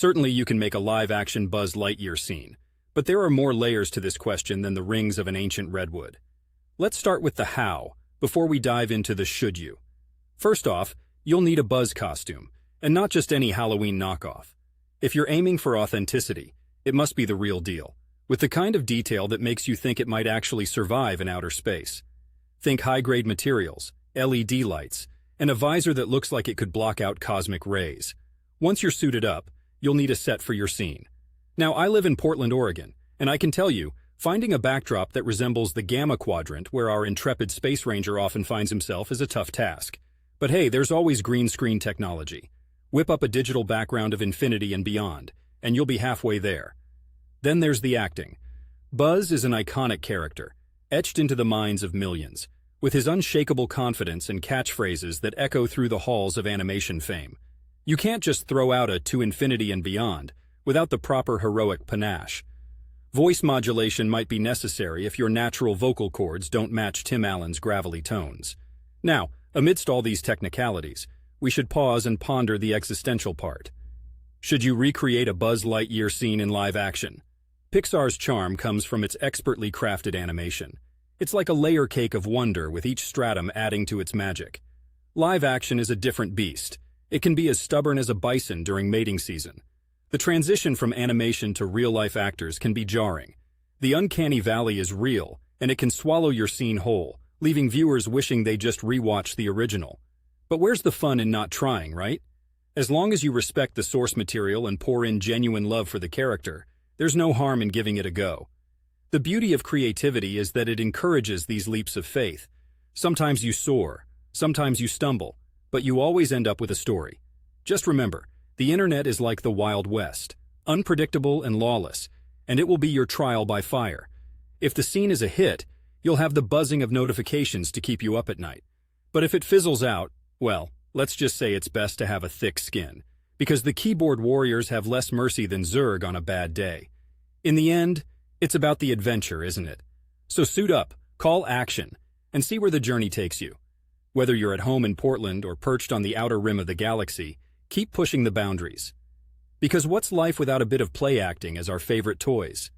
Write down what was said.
Certainly you can make a live-action Buzz Lightyear scene, but there are more layers to this question than the rings of an ancient redwood. Let's start with the how, before we dive into the should you. First off, you'll need a Buzz costume, and not just any Halloween knockoff. If you're aiming for authenticity, it must be the real deal, with the kind of detail that makes you think it might actually survive in outer space. Think high-grade materials, LED lights, and a visor that looks like it could block out cosmic rays. Once you're suited up, you'll need a set for your scene. Now, I live in Portland, Oregon, and I can tell you, finding a backdrop that resembles the Gamma Quadrant where our intrepid space ranger often finds himself is a tough task. But hey, there's always green screen technology. Whip up a digital background of infinity and beyond, and you'll be halfway there. Then there's the acting. Buzz is an iconic character, etched into the minds of millions, with his unshakable confidence and catchphrases that echo through the halls of animation fame. You can't just throw out a "to infinity and beyond" without the proper heroic panache. Voice modulation might be necessary if your natural vocal cords don't match Tim Allen's gravelly tones. Now, amidst all these technicalities, we should pause and ponder the existential part. Should you recreate a Buzz Lightyear scene in live action? Pixar's charm comes from its expertly crafted animation. It's like a layer cake of wonder with each stratum adding to its magic. Live action is a different beast. It can be as stubborn as a bison during mating season. The transition from animation to real-life actors can be jarring. The uncanny valley is real, and it can swallow your scene whole, leaving viewers wishing they just rewatched the original. But where's the fun in not trying, right? As long as you respect the source material and pour in genuine love for the character, there's no harm in giving it a go. The beauty of creativity is that it encourages these leaps of faith. Sometimes you soar, sometimes you stumble, but you always end up with a story. Just remember, the internet is like the Wild West, unpredictable and lawless, and it will be your trial by fire. If the scene is a hit, you'll have the buzzing of notifications to keep you up at night. But if it fizzles out, well, let's just say it's best to have a thick skin, because the keyboard warriors have less mercy than Zurg on a bad day. In the end, it's about the adventure, isn't it? So suit up, call action, and see where the journey takes you. Whether you're at home in Portland or perched on the outer rim of the galaxy, keep pushing the boundaries. Because what's life without a bit of play acting as our favorite toys?